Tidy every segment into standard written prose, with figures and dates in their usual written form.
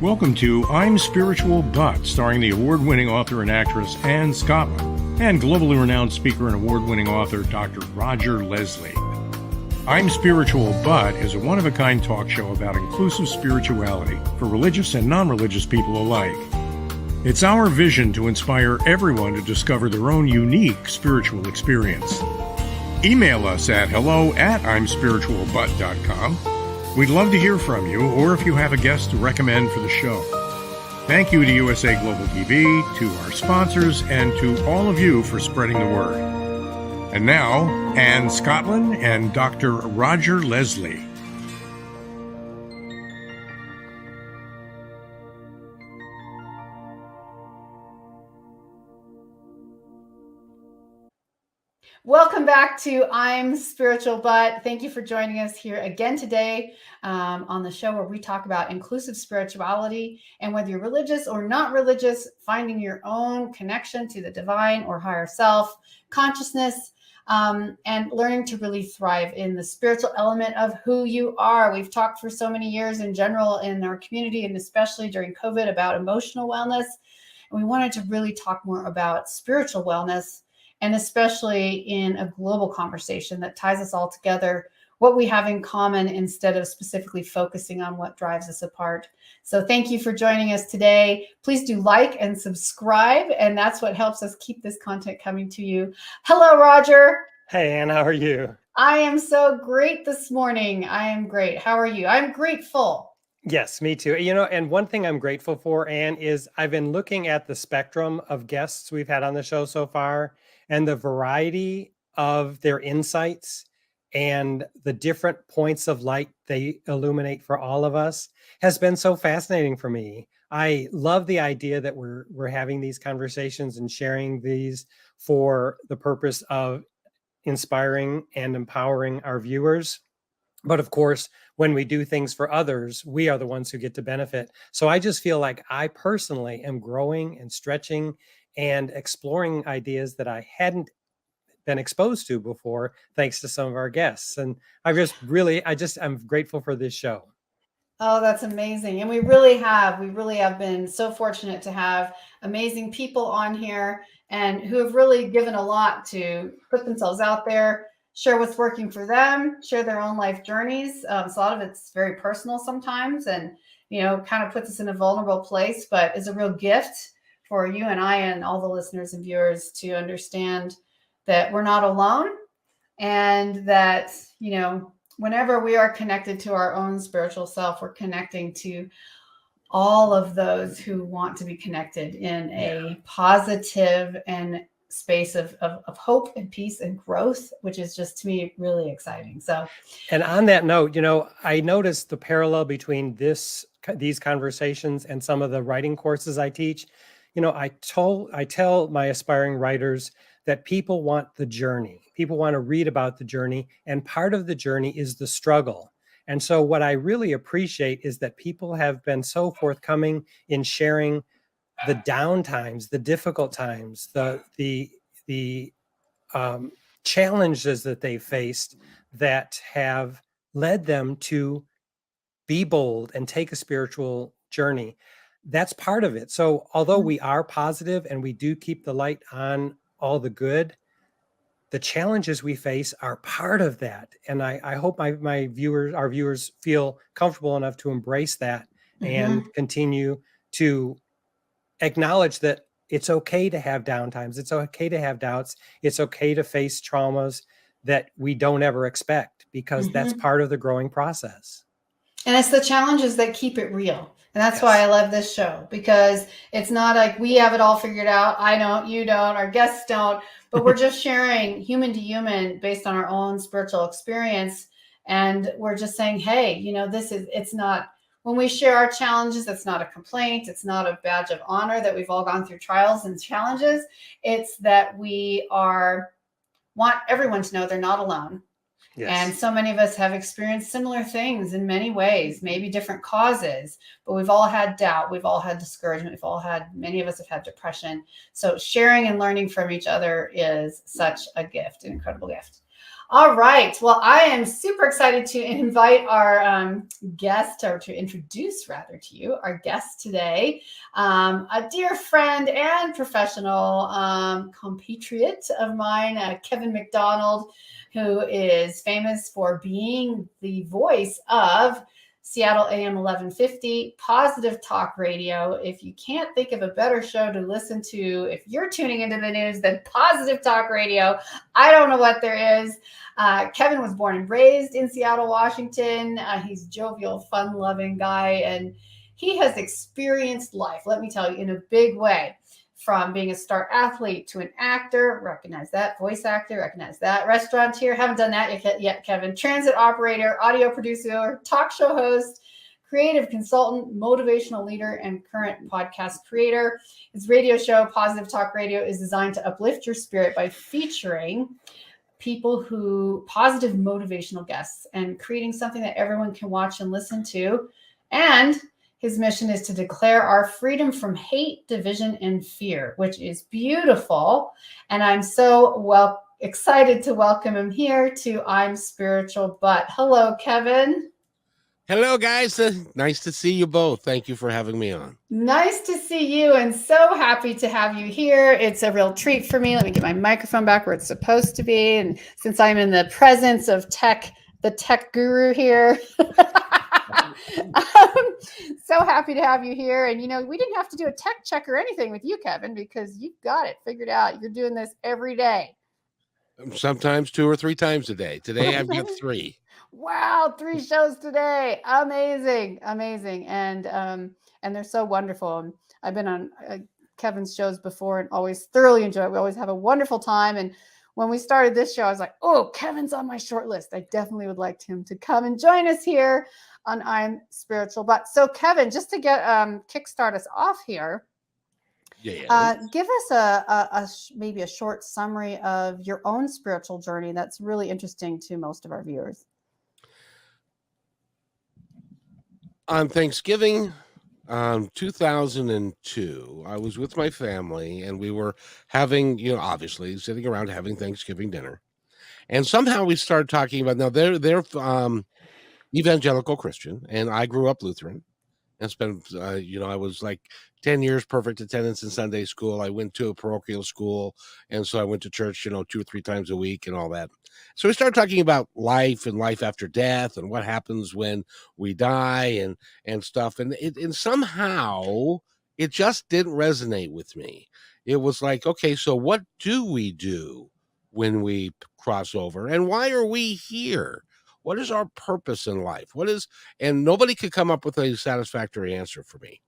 Welcome to I'm Spiritual But, starring the award-winning author and actress Anne Scottlin and globally renowned speaker and award-winning author Dr. Roger Leslie. I'm Spiritual But is a one-of-a-kind talk show about inclusive spirituality for religious and non-religious people alike. It's our vision to inspire everyone to discover their own unique spiritual experience. Email us at hello@imspiritualbut.com. We'd love to hear from you, or if you have a guest to recommend for the show. Thank you to USA Global TV, to our sponsors, and to all of you for spreading the word. And now, Anne Scottlin and Dr. Roger Leslie. Welcome back to I'm Spiritual But. Thank you for joining us here again today on the show where we talk about inclusive spirituality, and whether you're religious or not religious, finding your own connection to the divine or higher self, consciousness, and learning to really thrive in the spiritual element of who you are. We've talked for so many years in general in our community, and especially during COVID, about emotional wellness. And we wanted to really talk more about spiritual wellness, and especially in a global conversation that ties us all together, what we have in common instead of specifically focusing on what drives us apart. So thank you for joining us today. Please do like and subscribe, and that's what helps us keep this content coming to you. Hello, Roger. Hey, Anne, how are you? I am so great this morning. I am great. How are you? I'm grateful. Yes, me too. You know, and one thing I'm grateful for, Anne, is I've been looking at the spectrum of guests we've had on the show so far, and the variety of their insights and the different points of light they illuminate for all of us has been so fascinating for me. I love the idea that we're having these conversations and sharing these for the purpose of inspiring and empowering our viewers. But of course, when we do things for others, we are the ones who get to benefit. So I just feel like I personally am growing and stretching and exploring ideas that I hadn't been exposed to before, thanks to some of our guests. And I'm grateful for this show. Oh, that's amazing. And we really have been so fortunate to have amazing people on here and who have really given a lot to put themselves out there, share what's working for them, share their own life journeys. So a lot of it's very personal sometimes, and, you know, kind of puts us in a vulnerable place, but is a real gift for you and I and all the listeners and viewers to understand that we're not alone, and that, you know, whenever we are connected to our own spiritual self, we're connecting to all of those who want to be connected in a positive and space of hope and peace and growth, which is just, to me, really exciting. So, and on that note, you know, I noticed the parallel between these conversations and some of the writing courses I teach. You know, I tell my aspiring writers that people want the journey. People want to read about the journey, and part of the journey is the struggle. And so what I really appreciate is that people have been so forthcoming in sharing the down times, the difficult times, the challenges that they faced that have led them to be bold and take a spiritual journey. That's part of it. So although we are positive and we do keep the light on all the good, the challenges we face are part of that. And I hope our viewers feel comfortable enough to embrace that and continue to acknowledge that it's okay to have downtimes. It's okay to have doubts. It's okay to face traumas that we don't ever expect, because that's part of the growing process. And it's the challenges that keep it real. And that's why I love this show, because it's not like we have it all figured out. I don't, you don't, our guests don't, but we're just sharing human to human based on our own spiritual experience. And we're just saying, hey, you know, it's not, when we share our challenges, it's not a complaint. It's not a badge of honor that we've all gone through trials and challenges. It's that we want everyone to know they're not alone. Yes. And so many of us have experienced similar things in many ways, maybe different causes, but we've all had doubt. We've all had discouragement. Many of us have had depression. So sharing and learning from each other is such a gift, an incredible gift. All right. Well, I am super excited to invite our guest, or to introduce rather to you, our guest today, a dear friend and professional compatriot of mine, Kevin McDonald, who is famous for being the voice of Seattle AM 1150, Positive Talk Radio. If you can't think of a better show to listen to, if you're tuning into the news, than Positive Talk Radio, I don't know what there is. Kevin was born and raised in Seattle, Washington. He's a jovial, fun-loving guy, and he has experienced life, let me tell you, in a big way. From being a star athlete to an actor, recognize that, voice actor, recognize that, restaurateur, haven't done that yet, Kevin, transit operator, audio producer, talk show host, creative consultant, motivational leader, and current podcast creator. His radio show, Positive Talk Radio, is designed to uplift your spirit by featuring people who positive motivational guests and creating something that everyone can watch and listen to. And his mission is to declare our freedom from hate, division, and fear, which is beautiful. And I'm so excited to welcome him here to I'm Spiritual But. Hello, Kevin. Hello, guys. Nice to see you both. Thank you for having me on. Nice to see you, and so happy to have you here. It's a real treat for me. Let me get my microphone back where it's supposed to be. And since I'm in the presence of the tech guru here, so happy to have you here. And, we didn't have to do a tech check or anything with you, Kevin, because you've got it figured out. You're doing this every day. Sometimes 2 or 3 times a day. Today I've got 3. Wow, 3 shows today. Amazing. And they're so wonderful. And I've been on Kevin's shows before and always thoroughly enjoy it. We always have a wonderful time. And when we started this show, I was like, oh, Kevin's on my short list. I definitely would like him to come and join us here on I'm Spiritual But. So Kevin, just to get kickstart us off here, give us maybe a short summary of your own spiritual journey that's really interesting to most of our viewers. On Thanksgiving 2002, I was with my family and we were having, obviously sitting around having Thanksgiving dinner. And somehow we started talking about, now they're evangelical Christian, and I grew up Lutheran and spent, I was like 10 years perfect attendance in Sunday school. I went to a parochial school, and so I went to church, 2 or 3 times a week and all that. So we started talking about life and life after death and what happens when we die and stuff. And somehow it just didn't resonate with me. It was like, okay, so what do we do when we cross over, and why are we here? What is our purpose in life? And nobody could come up with a satisfactory answer for me.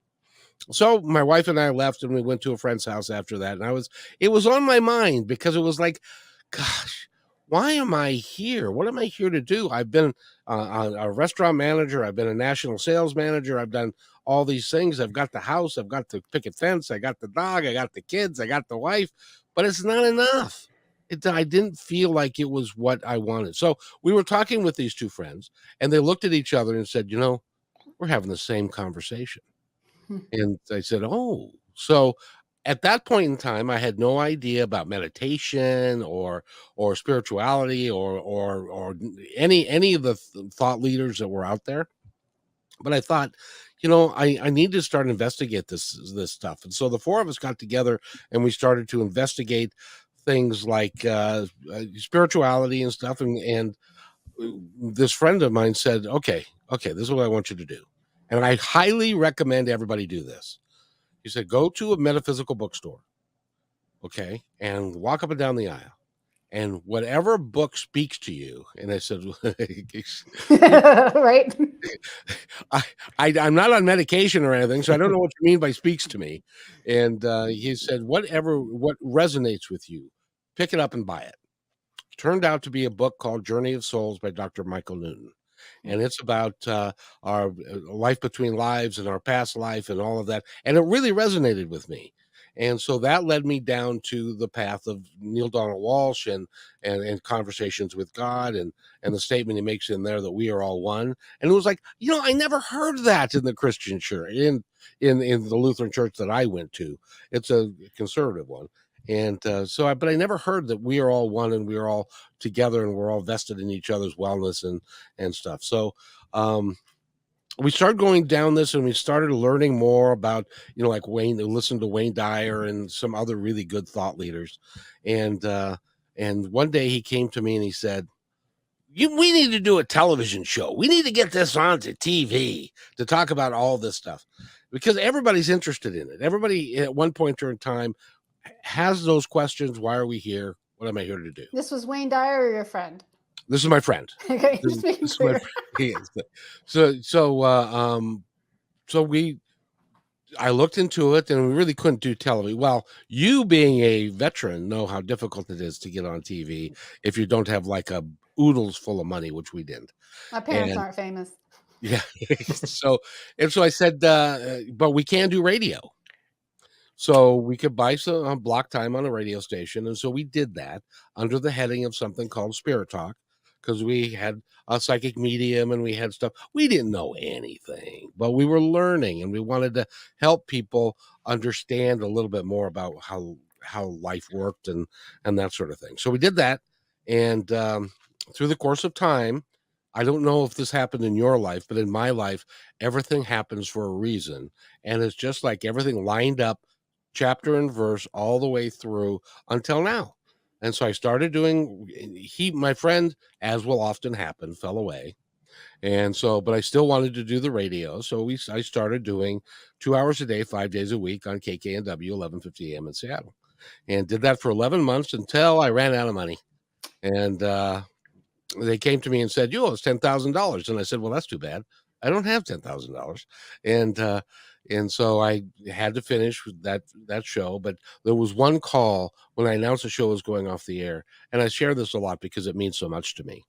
So my wife and I left and we went to a friend's house after that. And it was on my mind because it was like, gosh, why am I here? What am I here to do? I've been a restaurant manager. I've been a national sales manager. I've done all these things. I've got the house. I've got the picket fence. I got the dog. I got the kids. I got the wife, but it's not enough. I didn't feel like it was what I wanted. So we were talking with these 2 friends, and they looked at each other and said, we're having the same conversation. And I said, oh. So at that point in time, I had no idea about meditation or spirituality or any of the thought leaders that were out there. But I thought, I need to start investigate this stuff. And so the 4 of us got together and we started to investigate things like spirituality and stuff. And this friend of mine said, okay, this is what I want you to do. And I highly recommend everybody do this. He said, go to a metaphysical bookstore, okay, and walk up and down the aisle. And whatever book speaks to you, and I said, right. I'm not on medication or anything, so I don't know what you mean by speaks to me. And he said, what resonates with you, pick it up and buy it. Turned out to be a book called Journey of Souls by Dr. Michael Newton. And it's about our life between lives and our past life and all of that. And it really resonated with me. And so that led me down to the path of Neil Donald Walsh and conversations with God and the statement he makes in there that we are all one. And it was like, I never heard that in the Christian church, in the Lutheran church that I went to. It's a conservative one. And but I never heard that we are all one and we are all together and we're all vested in each other's wellness and stuff. So we started going down this, and we started learning more about, like listen to Wayne Dyer and some other really good thought leaders. And one day he came to me and he said, we need to do a television show. We need to get this onto TV to talk about all this stuff, because everybody's interested in it. Everybody at one point during time has those questions. Why are we here? What am I here to do? This was Wayne Dyer or your friend? This is my friend. Okay, just making clear. I looked into it, and we really couldn't do television. Well, you being a veteran know how difficult it is to get on TV if you don't have like a oodles full of money, which we didn't. My parents aren't famous. Yeah. So I said, but we can do radio. So we could buy some block time on a radio station. And so we did that under the heading of something called Spirit Talk, because we had a psychic medium and we had stuff. We didn't know anything, but we were learning, and we wanted to help people understand a little bit more about how life worked and that sort of thing. So we did that. And through the course of time, I don't know if this happened in your life, but in my life, everything happens for a reason. And it's just like everything lined up, chapter and verse, all the way through until now. And so I started doing, my friend, as will often happen, fell away. And so, but I still wanted to do the radio. So I started doing 2 hours a day, 5 days a week on KKNW, 1150 AM in Seattle, and did that for 11 months until I ran out of money. And they came to me and said, it's $10,000. And I said, well, that's too bad. I don't have $10,000. And so I had to finish that show. But there was one call when I announced the show was going off the air. And I share this a lot because it means so much to me.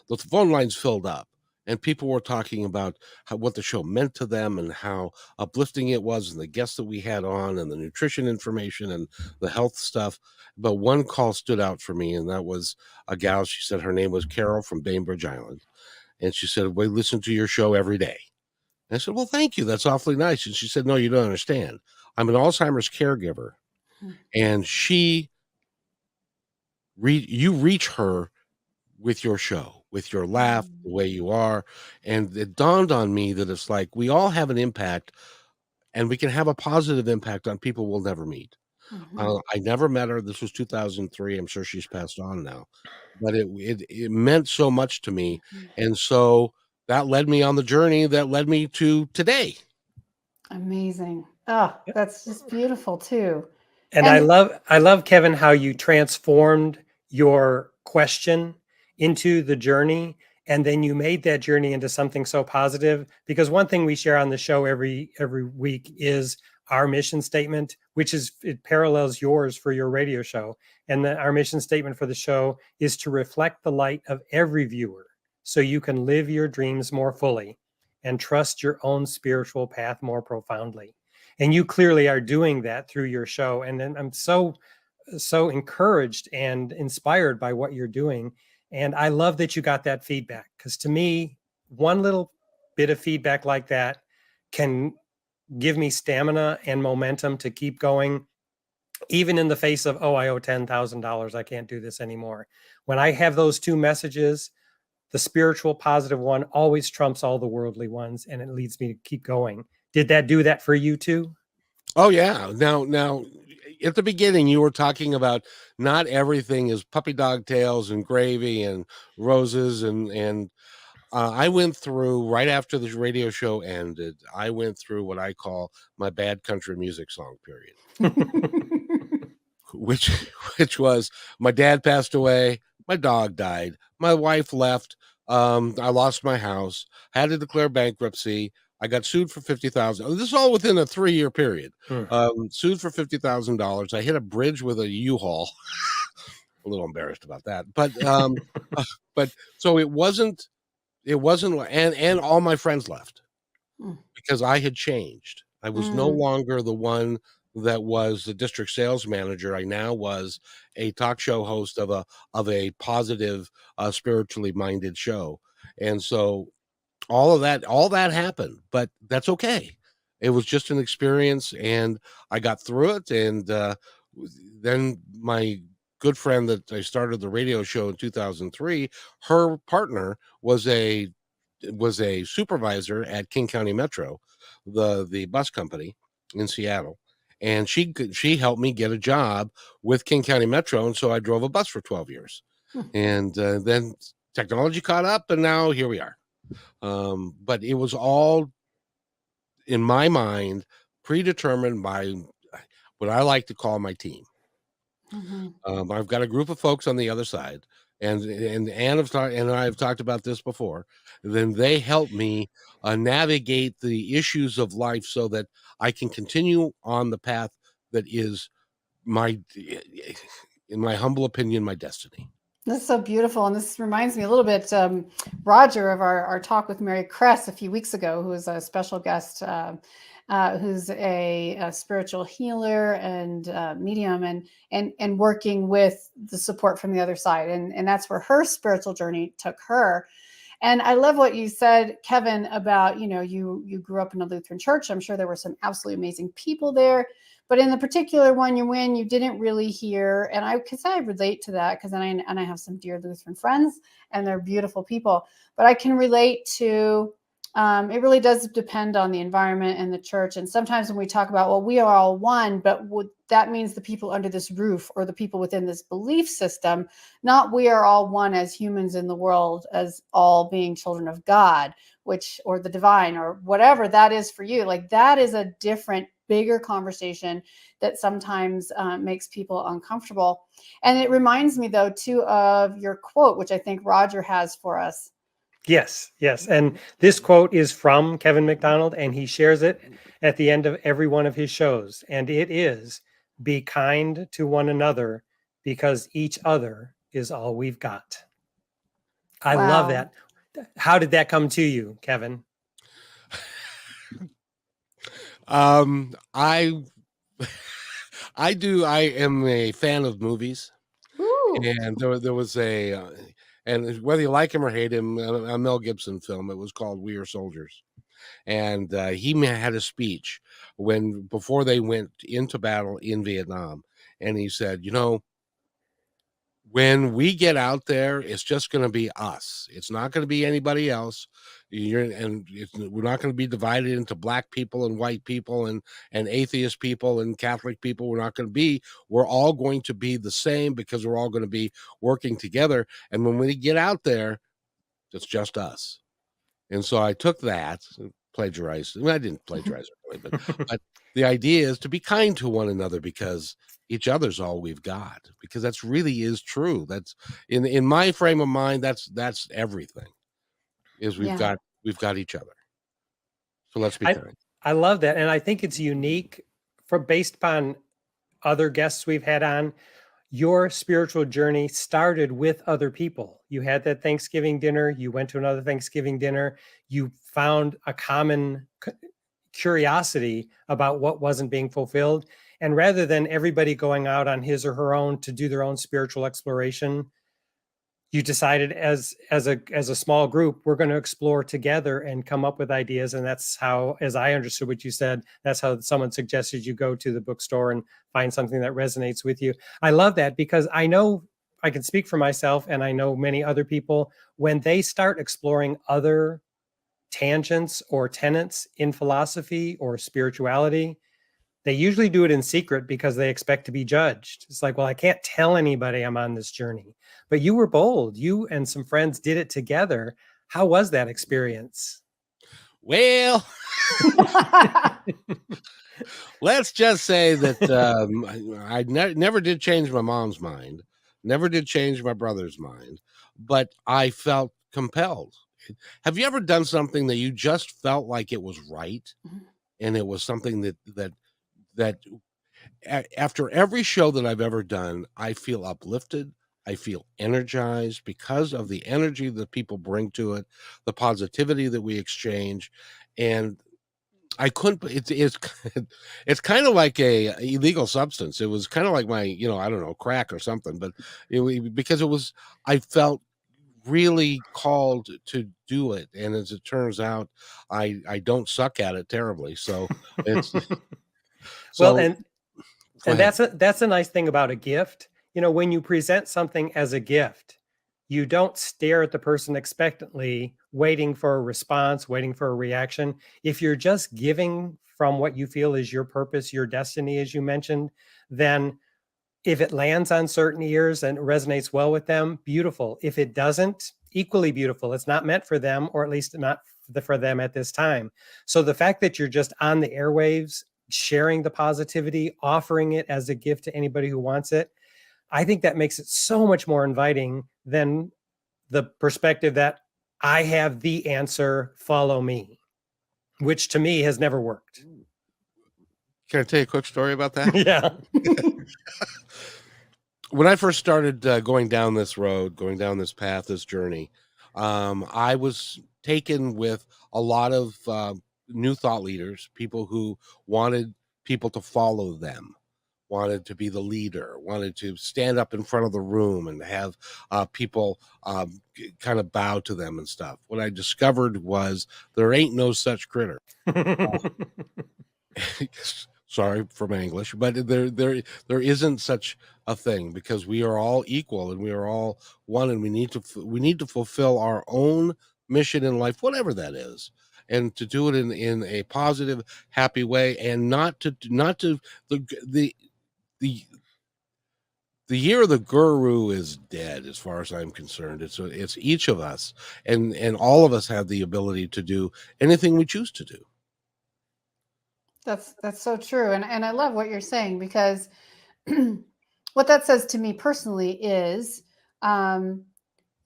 The phone lines filled up, and people were talking about what the show meant to them and how uplifting it was, and the guests that we had on, and the nutrition information and the health stuff. But one call stood out for me, and that was a gal. She said her name was Carol from Bainbridge Island. And she said, we listen to your show every day. And I said, well, thank you. That's awfully nice. And she said, no, you don't understand. I'm an Alzheimer's caregiver. And you reach her with your show, with your laugh, the way you are. And it dawned on me that it's like we all have an impact, and we can have a positive impact on people we'll never meet. I never met her. This was 2003. I'm sure she's passed on now. But it meant so much to me. And so that led me on the journey that led me to today. Amazing. Oh, that's just beautiful too. And I love, Kevin, how you transformed your question into the journey, and then you made that journey into something so positive. Because one thing we share on the show every week is our mission statement, it parallels yours for your radio show. And our mission statement for the show is to reflect the light of every viewer so you can live your dreams more fully and trust your own spiritual path more profoundly. And you clearly are doing that through your show. And then I'm so encouraged and inspired by what you're doing. And I love that you got that feedback, because to me, one little bit of feedback like that can give me stamina and momentum to keep going, even in the face of, I owe $10,000. I can't do this anymore. When I have those two messages, the spiritual positive one always trumps all the worldly ones, and it leads me to keep going. Did that do that for you too? Oh yeah. Now at the beginning, you were talking about not everything is puppy dog tails and gravy and roses. And I went through, right after the radio show ended, I went through what I call my bad country music song period, which was my dad passed away, my dog died, my wife left, I lost my house, had to declare bankruptcy. I got sued for $50,000. This is all within a 3-year period. Sued for $50,000. I hit a bridge with a U-Haul. A little embarrassed about that, but so it wasn't, and all my friends left because I had changed. I was no longer the one that was the district sales manager. I now was a talk show host of a positive, spiritually minded show, and so all that happened, but that's okay. It was just an experience, and I got through it. And then my good friend that I started the radio show in 2003, her partner was a supervisor at King County Metro, the bus company in Seattle, and she helped me get a job with King County Metro, and so I drove a bus for 12 years, and then technology caught up, and now here we are. But it was all, in my mind, predetermined by what I like to call my team. I've got a group of folks on the other side, and I've talked about this before. Then they help me navigate the issues of life so that I can continue on the path that is in my humble opinion, my destiny. That's so beautiful. And this reminds me a little bit, Roger, of our talk with Mary Kress a few weeks ago, who was a special guest, who's a spiritual healer and medium, and working with the support from the other side. And that's where her spiritual journey took her. And I love what you said, Kevin, about, you grew up in a Lutheran church. I'm sure there were some absolutely amazing people there. But in the particular one you didn't really hear, and I relate to that, because I have some dear Lutheran friends, and they're beautiful people. But I can relate to, it really does depend on the environment and the church. And sometimes when we talk about, well, we are all one, but that means the people under this roof, or the people within this belief system, not we are all one as humans in the world, as all being children of God, or the divine, or whatever that is for you. Like, that is a different, bigger conversation that sometimes makes people uncomfortable. And it reminds me, though, too, of your quote, which I think Roger has for us. Yes. And this quote is from Kevin McDonald, and he shares it at the end of every one of his shows. And it is, "Be kind to one another, because each other is all we've got." I love that. How did that come to you, Kevin? I am a fan of movies. Ooh. And there was and whether you like him or hate him, a Mel Gibson film. It was called We Are Soldiers, and he had a speech before they went into battle in Vietnam, and he said, when we get out there, it's just going to be us. It's not going to be anybody else. We're not going to be divided into black people and white people and atheist people and Catholic people. We're all going to be the same, because we're all going to be working together. And when we get out there, it's just us. And so I took that, plagiarized. I didn't plagiarize it really, but the idea is to be kind to one another, because each other's all we've got, because that's really is true. That's in my frame of mind, that's everything, is we've got each other. So let's be kind. I love that. And I think it's unique based upon other guests we've had on. Your spiritual journey started with other people. You had that Thanksgiving dinner. You went to another Thanksgiving dinner. You found a common curiosity about what wasn't being fulfilled. And rather than everybody going out on his or her own to do their own spiritual exploration, you decided as a small group, we're going to explore together and come up with ideas. And that's how, as I understood what you said, that's how someone suggested you go to the bookstore and find something that resonates with you. I love that, because I know I can speak for myself, and I know many other people, when they start exploring other tangents or tenets in philosophy or spirituality, they usually do it in secret because they expect to be judged. It's like, well, I can't tell anybody I'm on this journey. But you were bold. You and some friends did it together. How was that experience? Well, let's just say that I never did change my mom's mind, never did change my brother's mind, but I felt compelled. Have you ever done something that you just felt like it was right? And it was something that after every show that I've ever done, I feel uplifted. I feel energized because of the energy that people bring to it, the positivity that we exchange. And I couldn't, it's kind of like a illegal substance. It was kind of like my, I don't know, crack or something, but because I felt really called to do it. And as it turns out, I don't suck at it terribly. So it's, well, and And that's a nice thing about a gift. When you present something as a gift, you don't stare at the person expectantly, waiting for a response, waiting for a reaction. If you're just giving from what you feel is your purpose, your destiny, as you mentioned, then if it lands on certain ears and resonates well with them, beautiful. If it doesn't, equally beautiful. It's not meant for them, or at least not for them at this time. So the fact that you're just on the airwaves, sharing the positivity, offering it as a gift to anybody who wants it, I think that makes it so much more inviting than the perspective that I have the answer, follow me, which to me has never worked. Can I tell you a quick story about that? Yeah. When I first started going down this road, going down this path, this journey, I was taken with a lot of new thought leaders, people who wanted people to follow them, wanted to be the leader, wanted to stand up in front of the room and have people kind of bow to them and stuff. What I discovered was there ain't no such critter. Sorry for my English, but there isn't such a thing, because we are all equal and we are all one, and we need to fulfill our own mission in life, whatever that is, and to do it in a positive, happy way, and not to the year of the guru is dead, as far as I'm concerned. It's each of us, and all of us have the ability to do anything we choose to do. That's so true. And I love what you're saying, because what that says to me personally is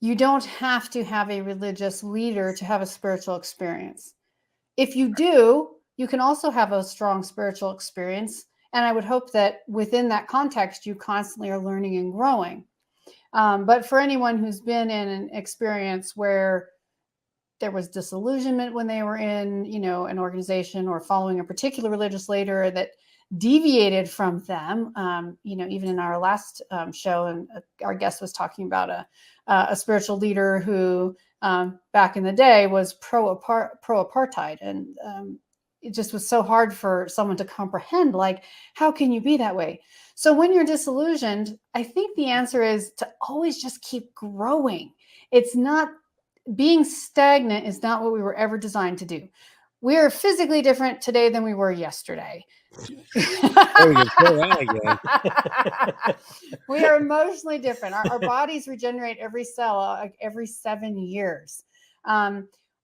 you don't have to have a religious leader to have a spiritual experience. If you do, you can also have a strong spiritual experience. And I would hope that within that context, you constantly are learning and growing. But for anyone who's been in an experience where there was disillusionment when they were in, an organization or following a particular religious leader that deviated from them, even in our last show, and our guest was talking about a spiritual leader who back in the day was pro-apartheid. And it just was so hard for someone to comprehend, like, how can you be that way? So when you're disillusioned, I think the answer is to always just keep growing. It's not being stagnant is not what we were ever designed to do. We are physically different today than we were yesterday. We are emotionally different. Our bodies regenerate every cell every 7 years.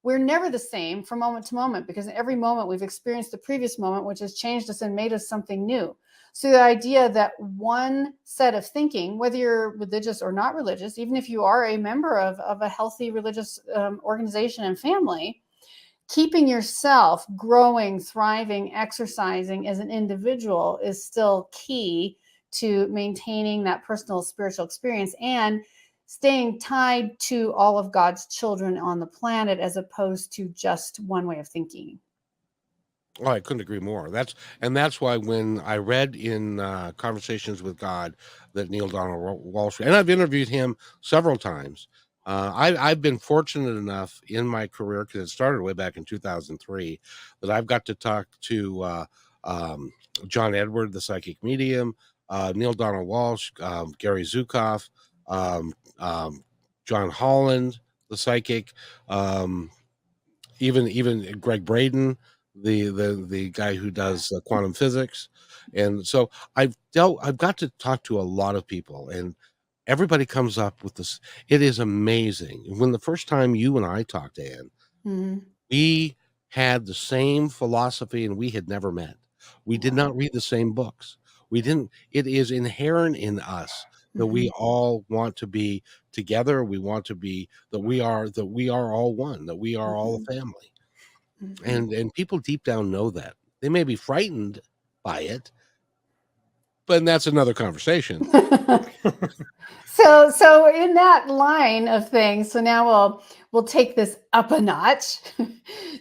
We're never the same from moment to moment, because in every moment we've experienced the previous moment, which has changed us and made us something new. So the idea that one set of thinking, whether you're religious or not religious, even if you are a member of a healthy religious organization and family, keeping yourself growing, thriving, exercising as an individual is still key to maintaining that personal spiritual experience and staying tied to all of God's children on the planet, as opposed to just one way of thinking. Oh, I couldn't agree more. That's why when I read in Conversations with God that Neil Donald Walsh, and I've interviewed him several times. I've been fortunate enough in my career, because it started way back in 2003, that I've got to talk to John Edward, the psychic medium, Neil Donald Walsh, Gary Zukav, John Holland, the psychic, even Greg Braden, the guy who does quantum physics. And so I've got to talk to a lot of people, and everybody comes up with this. It is amazing. When the first time you and I talked, Ann, Mm-hmm. we had the same philosophy, and we had never met. We did not read the same books. We didn't. It is inherent in us that we all want to be together. We want to be that we are all one, that we are all a family. And people deep down know that. They may be frightened by it, but that's another conversation. So in that line of things, so now we'll take this up a notch.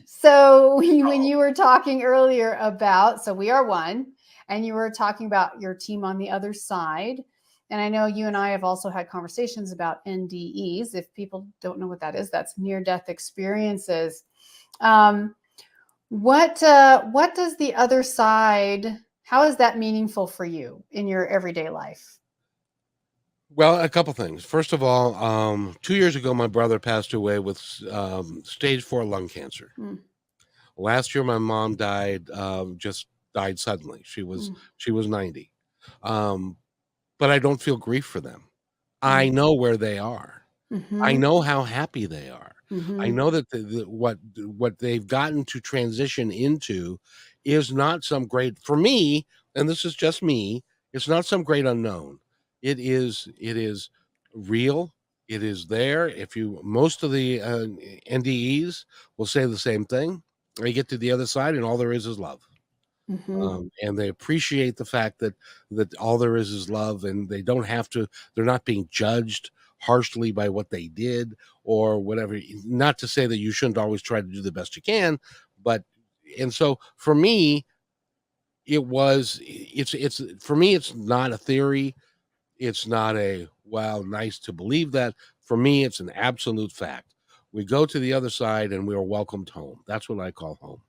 So when you were talking earlier about, so we are one, and you were talking about your team on the other side. And I know you and I have also had conversations about NDEs. If people don't know what that is, that's near-death experiences. What does the other side How is that meaningful for you in your everyday life? Well, a couple things. First of all, 2 years ago, my brother passed away with stage 4 lung cancer. Mm, Last year, my mom died, just died suddenly. mm, She was 90. Um, but I don't feel grief for them. I mm, know where they are. I mm-hmm, know how happy they are. I mm-hmm, know that what they've gotten to transition into is not some great for me, and this is just me. It's not some great unknown. It is real. It is there. If you most of the NDEs will say the same thing. They get to the other side, and all there is love. mm-hmm. And they appreciate the fact that all there is love, and they don't have to. They're not being judged harshly by what they did or whatever. Not to say that you shouldn't always try to do the best you can, but and so for me, it's for me, it's not a theory. It's not a wow, nice to believe that. For me, it's an absolute fact. We go to the other side, and we are welcomed home. That's what I call home.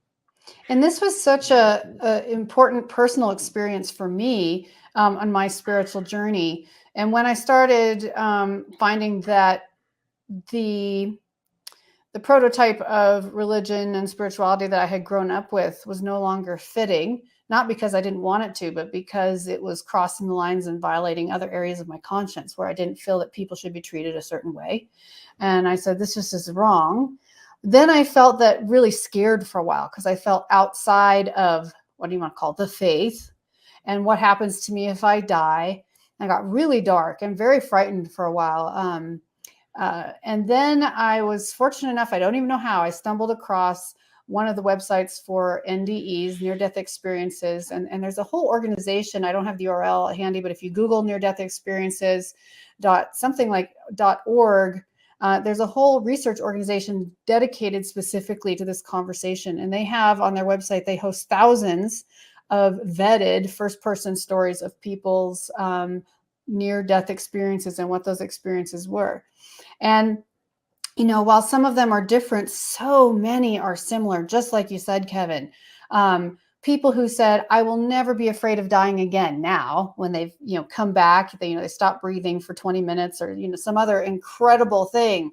And this was such a important personal experience for me on my spiritual journey. And when I started finding that the the prototype of religion and spirituality that I had grown up with was no longer fitting, not because I didn't want it to, but because it was crossing the lines and violating other areas of my conscience where I didn't feel that people should be treated a certain way. And I said, this just is wrong. Then I felt that really scared for a while because I felt outside of what do you want to call it, the faith, and what happens to me if I die. I got really dark and very frightened for a while. And then I was fortunate enough, I don't even know how, I stumbled across one of the websites for NDEs, near-death experiences. And there's a whole organization, I don't have the URL handy, but if you Google near-death experiences .org, there's a whole research organization dedicated specifically to this conversation. And they have on their website, they host thousands of vetted first-person stories of people's near-death experiences and what those experiences were. And, while some of them are different, so many are similar, just like you said, Kevin. People who said, I will never be afraid of dying again now, when they've, come back, they stop breathing for 20 minutes or, some other incredible thing.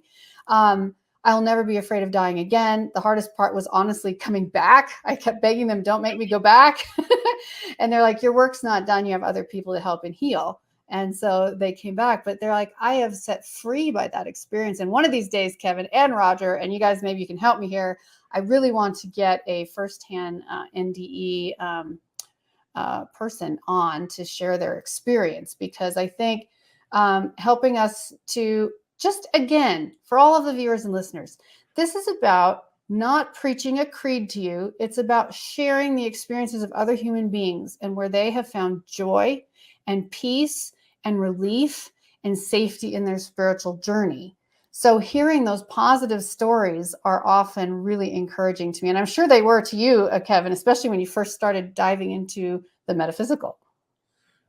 I'll never be afraid of dying again. The hardest part was honestly coming back. I kept begging them, don't make me go back. And they're like, your work's not done. You have other people to help and heal. And so they came back, but they're like, I have set free by that experience. And one of these days, Kevin and Roger, and you guys, maybe you can help me here. I really want to get a firsthand NDE person on to share their experience, because I think helping us to just, again, for all of the viewers and listeners, this is about not preaching a creed to you. It's about sharing the experiences of other human beings and where they have found joy and peace and relief and safety in their spiritual journey. So hearing those positive stories are often really encouraging to me. And I'm sure they were to you, Kevin, especially when you first started diving into the metaphysical.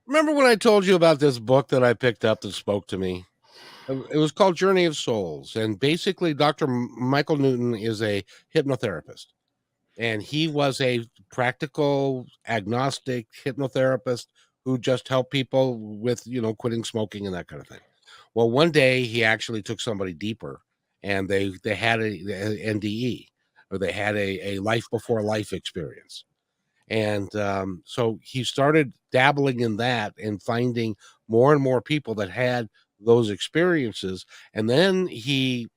Remember when I told you about this book that I picked up that spoke to me? It was called Journey of Souls. And basically, Dr. Michael Newton is a hypnotherapist. And he was a practical, agnostic hypnotherapist who just helped people with, quitting smoking and that kind of thing. Well, one day he actually took somebody deeper, and they had a NDE, or they had a life before life experience. And so he started dabbling in that and finding more and more people that had those experiences. And then he,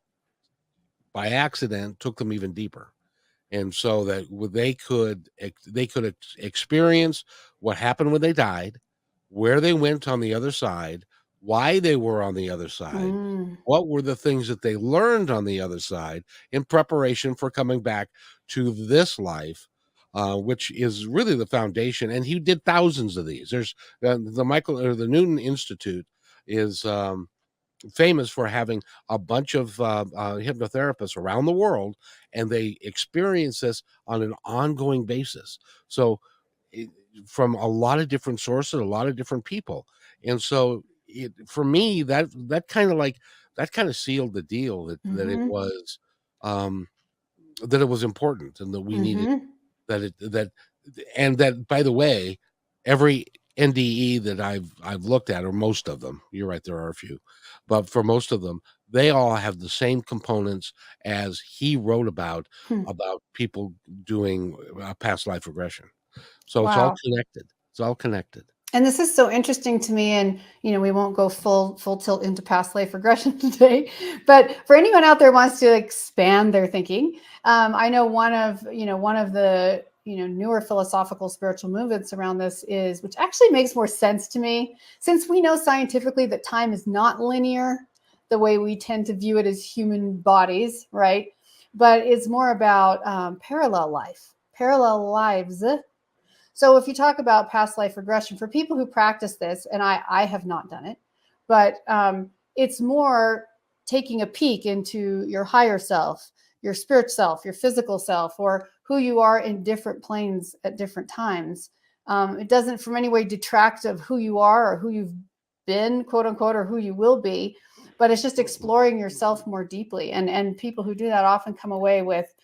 by accident, took them even deeper. And so that they could experience what happened when they died, where they went on the other side, why they were on the other side, what were the things that they learned on the other side in preparation for coming back to this life, which is really the foundation. And he did thousands of these. There's the Newton Institute is famous for having a bunch of hypnotherapists around the world, and they experience this on an ongoing basis. So from a lot of different sources, a lot of different people. And so for me, that kind of sealed the deal that it was, that it was important, and that we needed Mm-hmm. that, and that, by the way, every NDE that I've looked at, or most of them, you're right, there are a few, but for most of them, they all have the same components as he wrote Hmm. about people doing past life regression. So it's all Wow. connected. It's all connected. And this is so interesting to me. And, we won't go full tilt into past life regression today, but for anyone out there who wants to expand their thinking, I know one of the, newer philosophical spiritual movements around this is, which actually makes more sense to me, since we know scientifically that time is not linear the way we tend to view it as human bodies, right? But it's more about parallel lives. So if you talk about past life regression, for people who practice this, and I have not done it, but it's more taking a peek into your higher self, your spirit self, your physical self, or who you are in different planes at different times. It doesn't from any way detract of who you are or who you've been, quote unquote, or who you will be, but it's just exploring yourself more deeply. And people who do that often come away with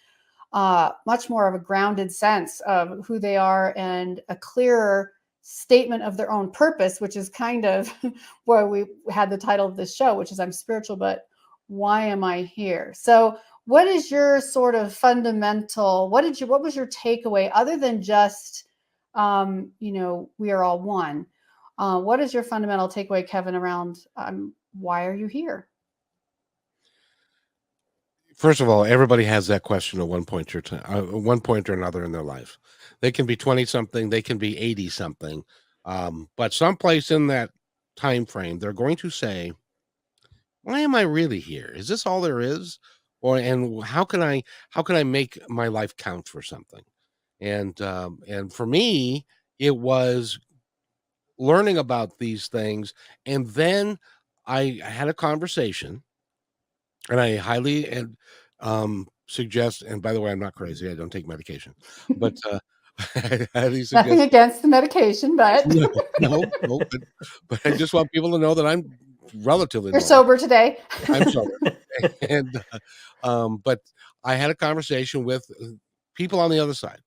much more of a grounded sense of who they are and a clearer statement of their own purpose, which is kind of where we had the title of this show, which is I'm spiritual, but why am I here? So what is your sort of fundamental, what was your takeaway other than just, we are all one? What is your fundamental takeaway, Kevin, around why are you here? First of all, everybody has that question at one point or another in their life. They can be 20 something, they can be 80 something, but someplace in that time frame, they're going to say, "Why am I really here? Is this all there is? And how can I make my life count for something?" And for me, it was learning about these things, and then I had a conversation. And I highly suggest, and by the way, I'm not crazy. I don't take medication, but I highly Nothing suggest. against the medication, but No, no, but I just want people to know that I'm relatively you're normal. sober today. I'm sober, and but I had a conversation with people on the other side,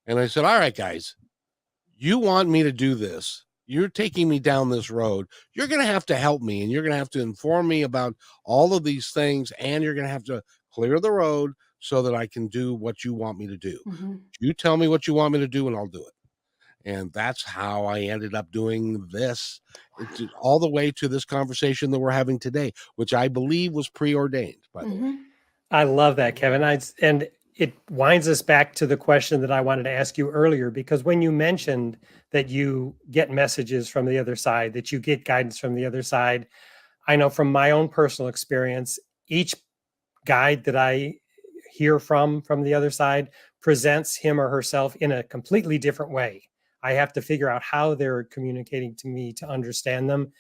and I said, "All right, guys, you want me to do this? You're taking me down this road. You're going to have to help me, and you're going to have to inform me about all of these things, and you're going to have to clear the road so that I can do what you want me to do. Mhm. You tell me what you want me to do, and I'll do it." And that's how I ended up doing this, all the way to this conversation that we're having today, which I believe was preordained, by the way. Mhm. I love that, Kevin. And it winds us back to the question that I wanted to ask you earlier, because when you mentioned that you get messages from the other side, that you get guidance from the other side, I know from my own personal experience, each guide that I hear from the other side presents him or herself in a completely different way. I have to figure out how they're communicating to me to understand them.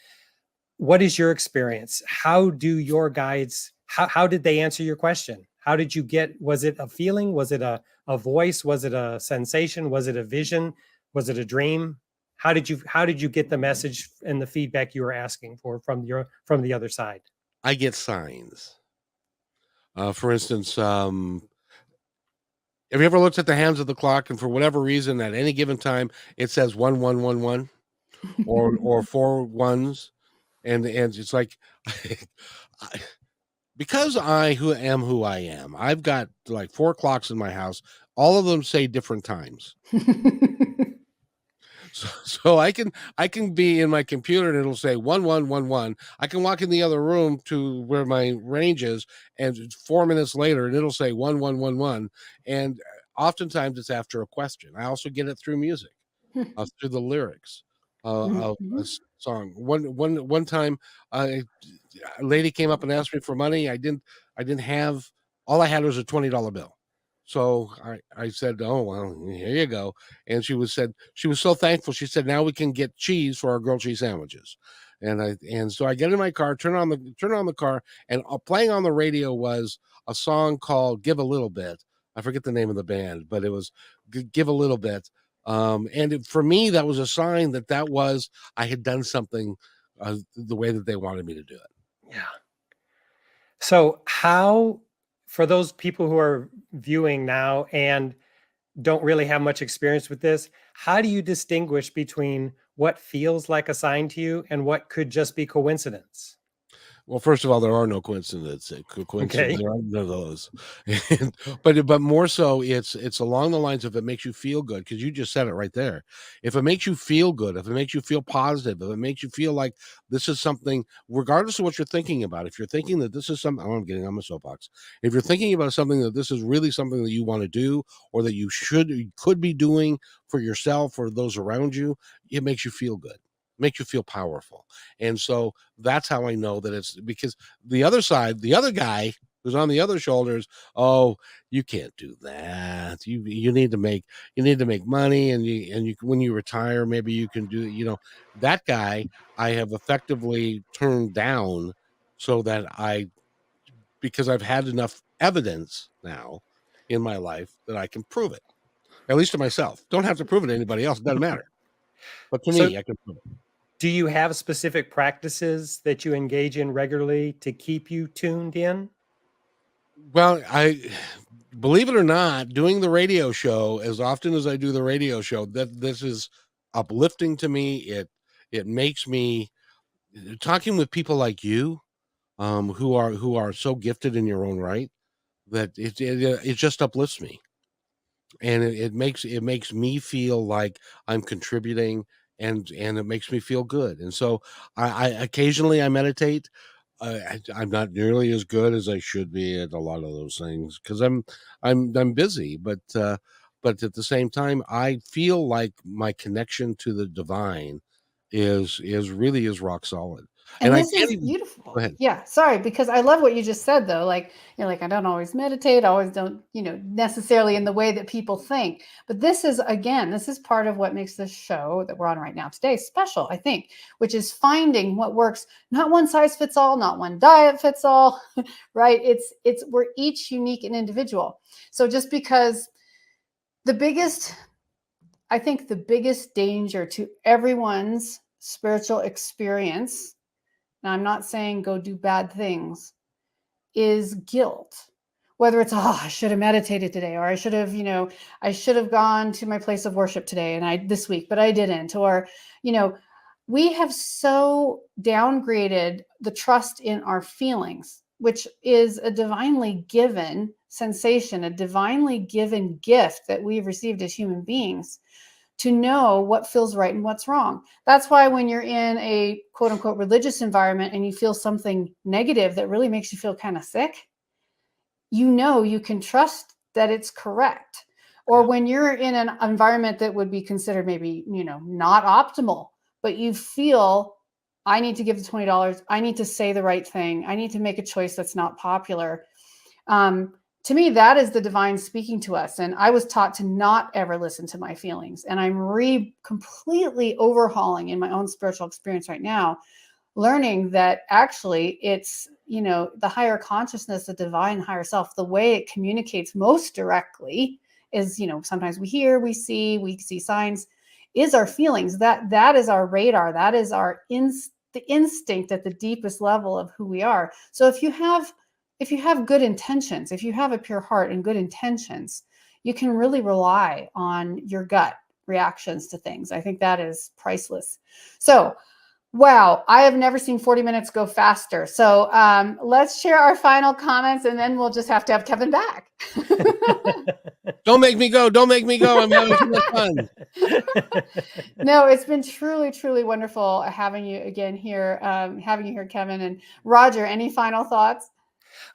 What is your experience? How do your guides, how did they answer your question? How did you get, was it a feeling? Was it a voice? Was it a sensation? Was it a vision? Was it a dream? How did you get the message and the feedback you were asking for from the other side? I get signs. For instance, have you ever looked at the hands of the clock and for whatever reason at any given time it says 1111 or four ones, and it's like I- because who I am, I've got like four clocks in my house. All of them say different times. So I can be in my computer and it'll say 1111. I can walk in the other room to where my range is, and 4 minutes later, and it'll say 1111. And oftentimes it's after a question. I also get it through music, through the lyrics of a Mhm. song. One time, a lady came up and asked me for money. I didn't have. All I had was a $20 bill. So I said, "Oh well, here you go." And she was so thankful. She said, "Now we can get cheese for our grilled cheese sandwiches." And so I get in my car, turn on the car, and playing on the radio was a song called "Give a Little Bit." I forget the name of the band, but it was "Give a Little Bit." For me, that was a sign that was I had done something the way that they wanted me to do it. Yeah. So how, for those people who are viewing now and don't really have much experience with this, how do you distinguish between what feels like a sign to you and what could just be coincidence? Well, first of all, there are no coincidences. Okay. There are none of those. But more so, it's along the lines of it makes you feel good, because you just said it right there. If it makes you feel good, if it makes you feel positive, if it makes you feel like this is something, regardless of what you're thinking about, if you're thinking that this is something, I'm getting on my soapbox. If you're thinking about something that this is really something that you want to do, or that you could be doing for yourself or those around you, it makes you feel good, makes you feel powerful. And so that's how I know that it's, because the other side, the other guy who's on the other shoulders, oh, you can't do that. You need to make money, and you when you retire, maybe you can do, that guy I have effectively turned down, so that because I've had enough evidence now in my life that I can prove it, at least to myself. Don't have to prove it to anybody else. It doesn't matter. But to So me, I can prove it. do you have specific practices that you engage in regularly to keep you tuned in? Well, I believe it or not, doing the radio show, as often as I do the radio show, that this is uplifting to me. It makes me, talking with people like you, who are so gifted in your own right, that it just uplifts me, and it makes me feel like I'm contributing, and it makes me feel good. And so I occasionally I meditate. I'm not nearly as good as I should be at a lot of those things, because I'm busy, but at the same time, I feel like my connection to the divine is really is rock solid. And And I this can't is even go beautiful. ahead. Yeah, sorry, because I love what you just said though. Like, like I don't always meditate, I always don't, necessarily in the way that people think. But this is again, this is part of what makes this show that we're on right now today special, I think, which is finding what works. Not one size fits all, not one diet fits all, right? It's we're each unique and individual. So just because the biggest I think the biggest danger to everyone's spiritual experience, and I'm not saying go do bad things, is guilt. Whether it's, oh, I should have meditated today, or I should have gone to my place of worship today this week, but I didn't. Or, we have so downgraded the trust in our feelings, which is a divinely given sensation, a divinely given gift that we've received as human beings, to know what feels right and what's wrong. That's why when you're in a quote unquote religious environment and you feel something negative that really makes you feel kind of sick, you can trust that it's correct. Or when you're in an environment that would be considered maybe, not optimal, but you feel, I need to give the $20, I need to say the right thing, I need to make a choice that's not popular. To me, that is the divine speaking to us. And I was taught to not ever listen to my feelings. And I'm completely overhauling in my own spiritual experience right now, learning that actually it's, the higher consciousness, the divine higher self, the way it communicates most directly is, sometimes we hear, we see signs, is our feelings. That is our radar. That is the instinct at the deepest level of who we are. So if you have good intentions, if you have a pure heart and good intentions, you can really rely on your gut reactions to things. I think that is priceless. So, wow, I have never seen 40 minutes go faster. So let's share our final comments, and then we'll just have to have Kevin back. Don't make me go. Don't make me go. I'm having too much fun. No, it's been truly, truly wonderful having you again here, Kevin. And Roger, any final thoughts?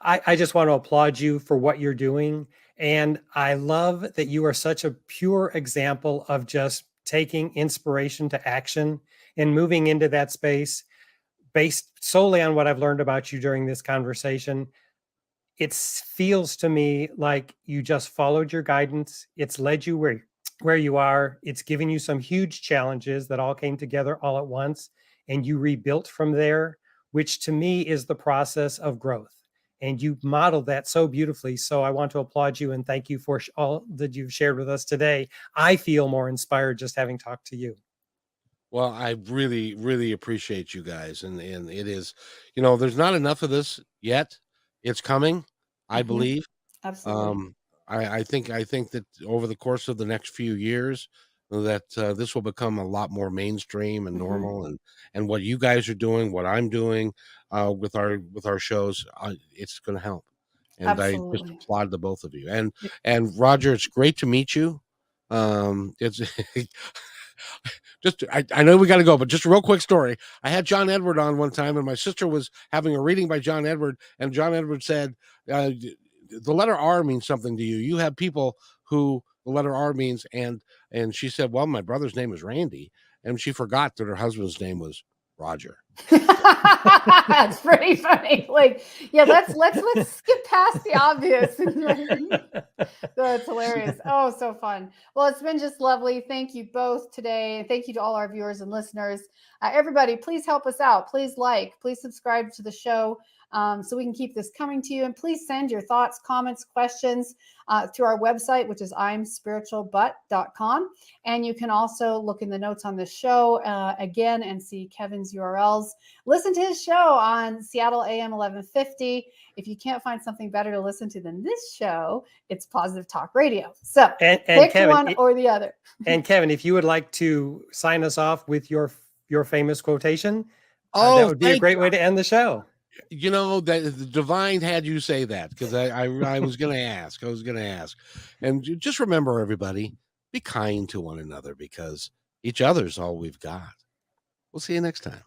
I just want to applaud you for what you're doing. And I love that you are such a pure example of just taking inspiration to action and moving into that space based solely on what I've learned about you during this conversation. It feels to me like you just followed your guidance. It's led you where you are. It's given you some huge challenges that all came together all at once, and you rebuilt from there, which to me is the process of growth. And you modeled that so beautifully. So I want to applaud you and thank you for all that you've shared with us today. I feel more inspired just having talked to you. Well, I really, really appreciate you guys. And it is, there's not enough of this yet. It's coming, I believe. Absolutely. I think that over the course of the next few years, that this will become a lot more mainstream and Mhm. normal, and what you guys are doing, what I'm doing with our shows, it's going to help. And I just Absolutely. applaud the both of you. And Roger, it's great to meet you. It's just I know we got to go, but just a real quick story. I had John Edward on one time, and my sister was having a reading by John Edward, and John Edward said, "The letter R means something to you. You have people who the letter R means," and she said, "Well, my brother's name is Randy," and she forgot that her husband's name was Roger. That's pretty funny. Like, yeah, let's skip past the obvious. That's hilarious. Oh, so fun. Well, it's been just lovely. Thank you both today. And thank you to all our viewers and listeners. Everybody, please help us out. Please please subscribe to the show so we can keep this coming to you. And please send your thoughts, comments, questions to our website, which is imspiritualbut.com. And you can also look in the notes on this show again and see Kevin's URLs. Listen to his show on Seattle AM 1150. If you can't find something better to listen to than this show, it's Positive Talk Radio. So and pick Kevin, one or the other. And Kevin, if you would like to sign us off with your famous quotation, Oh, that would be a great way to end the show. You know, that the divine had you say that, because I was going to ask. I was going to ask. And just remember, everybody, be kind to one another, because each other's all we've got. We'll see you next time.